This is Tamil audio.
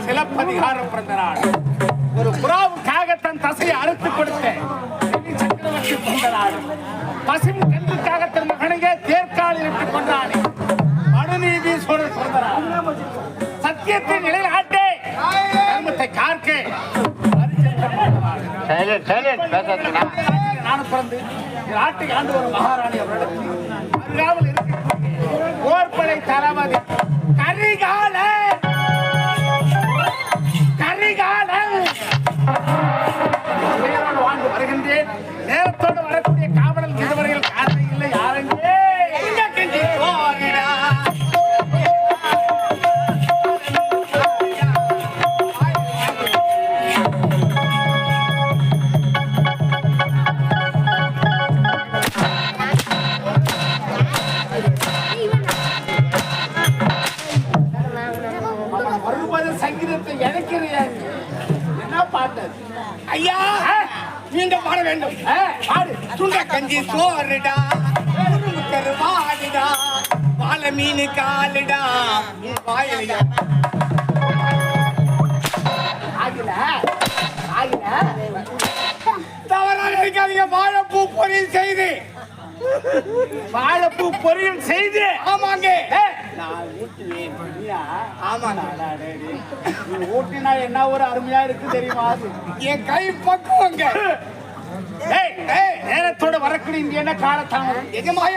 சிலப்பதிகாரம் பிறந்த நாள். ஒரு புறாவுக்காக தன் தசையை அறுத்து கொடுத்த சக்கரவர்த்தி பிறந்த நாள். பசும் கன்றுக்காக தன் மகனையே தேர்காலில் இட்டுக் கொண்டானே மனுநீதி சோழர் பிறந்த நாள். சத்தியத்தின் நிலைநாட்டே தர்மத்தை காக்க நானும் பிறந்து நாட்டை ஆண்டு ஒரு மகாராணி அவரிடத்தில் அருகாமல் இருக்கிற போர்படை தளபதி கரிகால வாழ்ந்து வருகின்றேன். நேரத்தோடு வரக்கூடிய காவலன் இதுவரையில் காரணம் இல்லை. யாரெங்கே சங்கீதத்தை இணைக்கிறியா? என்ன பாட்டு ஐயா? நீங்க பாட வேண்டும். பாடு. சுண்ட கஞ்சி சோறுடா, வாடுடா, வாழை மீன் காலுடா, வாயிலையா தவறாக இருக்காதீங்க. வாழைப்பூ பொரியல் செய்து வாழைப்பூ பொரியல் செய்து ஆமாங்க நான் ஊட்டுவேன். ஊட்டினா என்ன ஒரு அருமையா இருக்கு தெரியுமா? என் கை பக்குவங்க. நேரத்தோட வரக்கூடிய என்ன காலத்தாமதம் எஜமாய